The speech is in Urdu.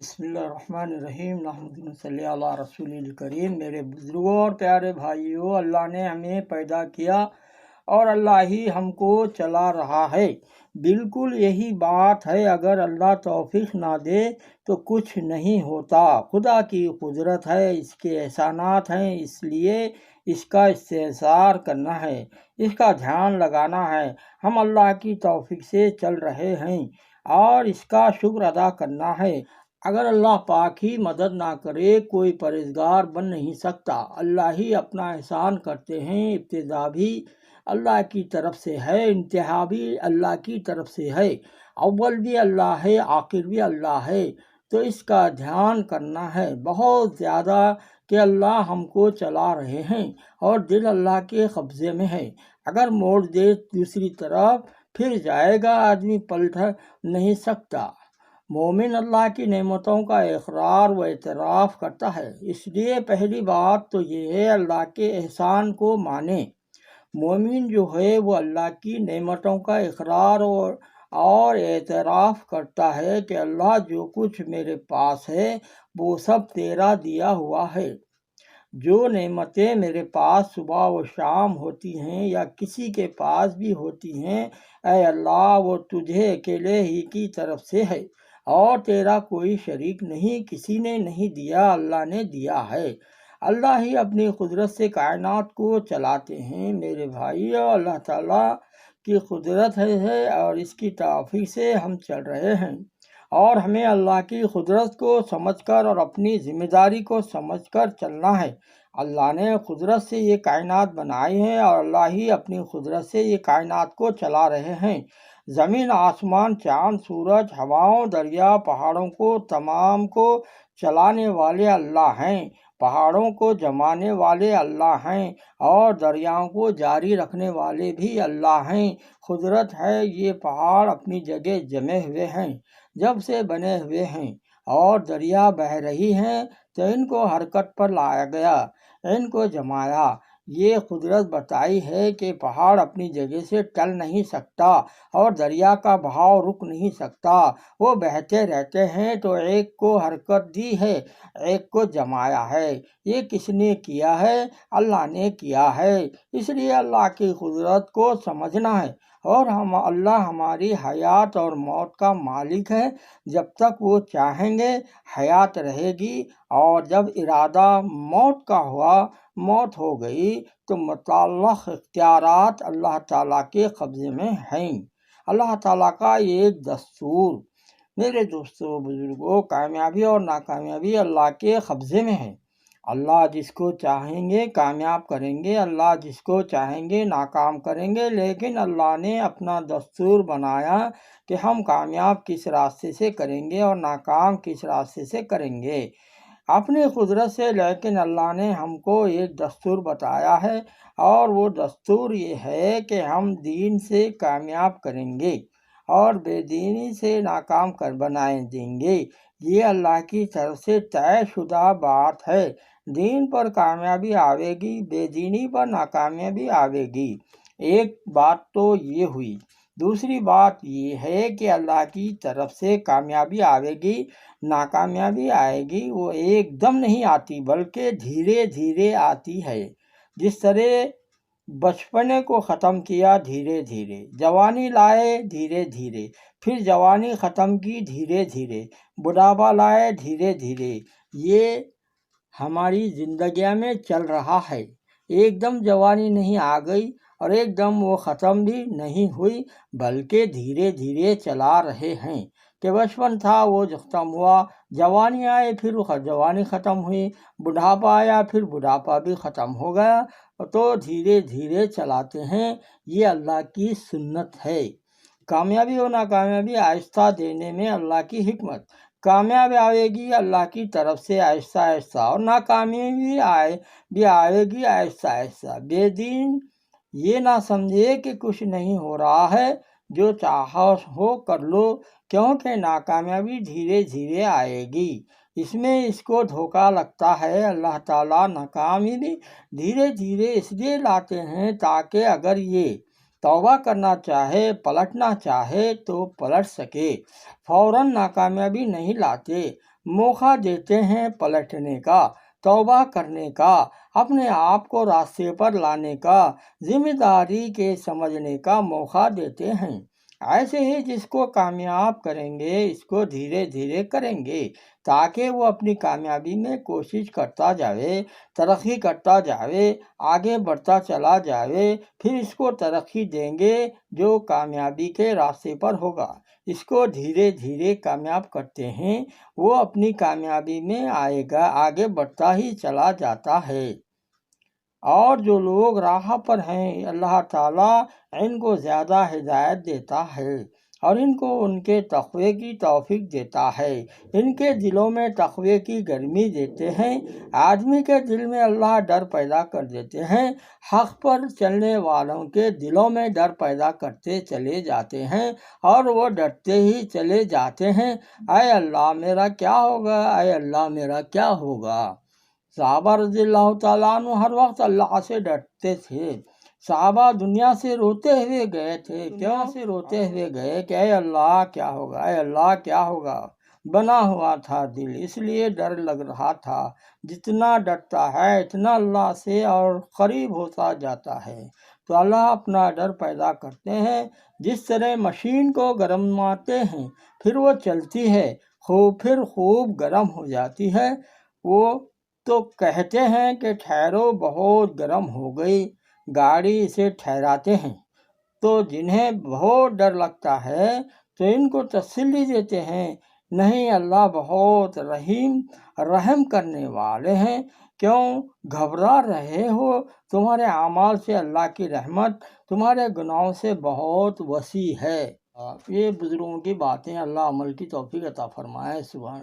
بسم اللہ الرحمن الرحیم نحمد صلی علی رسول الکریم۔ میرے بزرگوں اور پیارے بھائیوں، اللہ نے ہمیں پیدا کیا اور اللہ ہی ہم کو چلا رہا ہے۔ بالکل یہی بات ہے، اگر اللہ توفیق نہ دے تو کچھ نہیں ہوتا۔ خدا کی قدرت ہے، اس کے احسانات ہیں، اس لیے اس کا استحصال کرنا ہے، اس کا دھیان لگانا ہے۔ ہم اللہ کی توفیق سے چل رہے ہیں اور اس کا شکر ادا کرنا ہے۔ اگر اللہ پاک ہی مدد نہ کرے کوئی پرہیزگار بن نہیں سکتا۔ اللہ ہی اپنا احسان کرتے ہیں، ابتدا بھی اللہ کی طرف سے ہے، انتہا بھی اللہ کی طرف سے ہے، اول بھی اللہ ہے، آخر بھی اللہ ہے۔ تو اس کا دھیان کرنا ہے بہت زیادہ کہ اللہ ہم کو چلا رہے ہیں اور دل اللہ کے قبضے میں ہے۔ اگر موڑ دے دوسری طرف پھر جائے گا، آدمی پلٹ نہیں سکتا۔ مومن اللہ کی نعمتوں کا اقرار و اعتراف کرتا ہے، اس لیے پہلی بات تو یہ ہے اللہ کے احسان کو مانے۔ مومن جو ہے وہ اللہ کی نعمتوں کا اقرار اور اعتراف کرتا ہے کہ اللہ جو کچھ میرے پاس ہے وہ سب تیرا دیا ہوا ہے۔ جو نعمتیں میرے پاس صبح و شام ہوتی ہیں یا کسی کے پاس بھی ہوتی ہیں، اے اللہ وہ تجھے اکیلے ہی کی طرف سے ہے اور تیرا کوئی شریک نہیں، کسی نے نہیں دیا، اللہ نے دیا ہے۔ اللہ ہی اپنی قدرت سے کائنات کو چلاتے ہیں۔ میرے بھائیو، اللہ تعالیٰ کی قدرت ہے اور اس کی توفیق سے ہم چل رہے ہیں، اور ہمیں اللہ کی قدرت کو سمجھ کر اور اپنی ذمہ داری کو سمجھ کر چلنا ہے۔ اللہ نے قدرت سے یہ کائنات بنائی ہے اور اللہ ہی اپنی قدرت سے یہ کائنات کو چلا رہے ہیں۔ زمین، آسمان، چاند، سورج، ہواؤں، دریا، پہاڑوں کو تمام کو چلانے والے اللہ ہیں، پہاڑوں کو جمانے والے اللہ ہیں اور دریاؤں کو جاری رکھنے والے بھی اللہ ہیں۔ قدرت ہے، یہ پہاڑ اپنی جگہ جمے ہوئے ہیں، جب سے بنے ہوئے ہیں، اور دریا بہہ رہی ہیں تو ان کو حرکت پر لایا گیا، ان کو جمایا۔ یہ قدرت بتائی ہے کہ پہاڑ اپنی جگہ سے ٹل نہیں سکتا اور دریا کا بہاؤ رک نہیں سکتا، وہ بہتے رہتے ہیں۔ تو ایک کو حرکت دی ہے، ایک کو جمایا ہے۔ یہ کس نے کیا ہے؟ اللہ نے کیا ہے۔ اس لیے اللہ کی قدرت کو سمجھنا ہے، اور اللہ ہماری حیات اور موت کا مالک ہے۔ جب تک وہ چاہیں گے حیات رہے گی، اور جب ارادہ موت کا ہوا، موت ہو گئی، تو متعلق اختیارات اللہ تعالیٰ کے قبضے میں ہیں۔ اللہ تعالیٰ کا یہ ایک دستور۔ میرے دوستوں، بزرگوں، کامیابی اور ناکامیابی اللہ کے قبضے میں ہے۔ اللہ جس کو چاہیں گے کامیاب کریں گے، اللہ جس کو چاہیں گے ناکام کریں گے، لیکن اللہ نے اپنا دستور بنایا کہ ہم کامیاب کس راستے سے کریں گے اور ناکام کس راستے سے کریں گے اپنی قدرت سے۔ لیکن اللہ نے ہم کو ایک دستور بتایا ہے، اور وہ دستور یہ ہے کہ ہم دین سے کامیاب کریں گے اور بے دینی سے ناکام کر بنائے دیں گے۔ یہ اللہ کی طرف سے طے شدہ بات ہے۔ دین پر کامیابی آئے گی، بے دینی پر ناکامیابی آئے گی۔ ایک بات تو یہ ہوئی۔ دوسری بات یہ ہے کہ اللہ کی طرف سے کامیابی آئے گی، ناکامیابی آئے گی، وہ ایک دم نہیں آتی بلکہ دھیرے دھیرے آتی ہے۔ جس طرح بچپنے کو ختم کیا دھیرے دھیرے، جوانی لائے دھیرے دھیرے، پھر جوانی ختم کی دھیرے دھیرے، بڑھاپا لائے دھیرے دھیرے، یہ ہماری زندگیوں میں چل رہا ہے۔ ایک دم جوانی نہیں آ گئی اور ایک دم وہ ختم بھی نہیں ہوئی، بلکہ دھیرے دھیرے چلا رہے ہیں کہ بچپن تھا وہ ختم ہوا، جوانی آئے پھر جوانی ختم ہوئی، بڑھاپا آیا پھر بڑھاپا بھی ختم ہو گیا، تو دھیرے دھیرے چلاتے ہیں۔ یہ اللہ کی سنت ہے۔ کامیابی اور ناکامیابی آہستہ دینے میں اللہ کی حکمت۔ کامیابی آئے گی اللہ کی طرف سے آہستہ آہستہ، اور ناکامیابی بھی آئے گی آہستہ آہستہ۔ بے دین یہ نہ سمجھے کہ کچھ نہیں ہو رہا ہے، جو چاہو ہو کر لو، کیونکہ ناکامیابی دھیرے دھیرے آئے گی۔ اس میں اس کو دھوکہ لگتا ہے۔ اللہ تعالیٰ ناکامیابی دھیرے دھیرے اس لیے لاتے ہیں تاکہ اگر یہ توبہ کرنا چاہے، پلٹنا چاہے تو پلٹ سکے۔ فوراً ناکامیابی نہیں لاتے، موقع دیتے ہیں پلٹنے کا، توبہ کرنے کا، اپنے آپ کو راستے پر لانے کا، ذمہ داری کے سمجھنے کا موقع دیتے ہیں۔ ایسے ہی جس کو کامیاب کریں گے اس کو دھیرے دھیرے کریں گے تاکہ وہ اپنی کامیابی میں کوشش کرتا جاوے، ترقی کرتا جاوے، آگے بڑھتا چلا جاوے، پھر اس کو ترقی دیں گے جو کامیابی کے راستے پر ہوگا۔ اس کو دھیرے دھیرے کامیاب کرتے ہیں، وہ اپنی کامیابی میں آئے گا، آگے بڑھتا ہی چلا جاتا ہے۔ اور جو لوگ راہ پر ہیں اللہ تعالیٰ ان کو زیادہ ہدایت دیتا ہے اور ان کو ان کے تقوی کی توفیق دیتا ہے، ان کے دلوں میں تقوی کی گرمی دیتے ہیں۔ آدمی کے دل میں اللہ ڈر پیدا کر دیتے ہیں، حق پر چلنے والوں کے دلوں میں ڈر پیدا کرتے چلے جاتے ہیں اور وہ ڈرتے ہی چلے جاتے ہیں، اے اللہ میرا کیا ہوگا، اے اللہ میرا کیا ہوگا۔ صحابہ رضی اللہ تعالیٰ عنہ ہر وقت اللہ سے ڈرتے تھے۔ صحابہ دنیا سے روتے ہوئے گئے تھے، کیوں سے روتے ہوئے گئے کہ اے اللہ کیا ہوگا، اے اللہ کیا ہوگا۔ بنا ہوا تھا دل، اس لیے ڈر لگ رہا تھا۔ جتنا ڈرتا ہے اتنا اللہ سے اور قریب ہوتا جاتا ہے، تو اللہ اپنا ڈر پیدا کرتے ہیں۔ جس طرح مشین کو گرماتے ہیں پھر وہ چلتی ہے، پھر خوب گرم ہو جاتی ہے، وہ تو کہتے ہیں کہ ٹھہرو بہت گرم ہو گئی، گاڑی اسے ٹھہراتے ہیں۔ تو جنہیں بہت ڈر لگتا ہے تو ان کو تسلی دیتے ہیں، نہیں اللہ بہت رحم کرنے والے ہیں، کیوں گھبرا رہے ہو؟ تمہارے اعمال سے اللہ کی رحمت تمہارے گناہوں سے بہت وسیع ہے۔ یہ بزرگوں کی باتیں، اللہ عمل کی توفیق عطا فرمائے۔ سبحان اللہ۔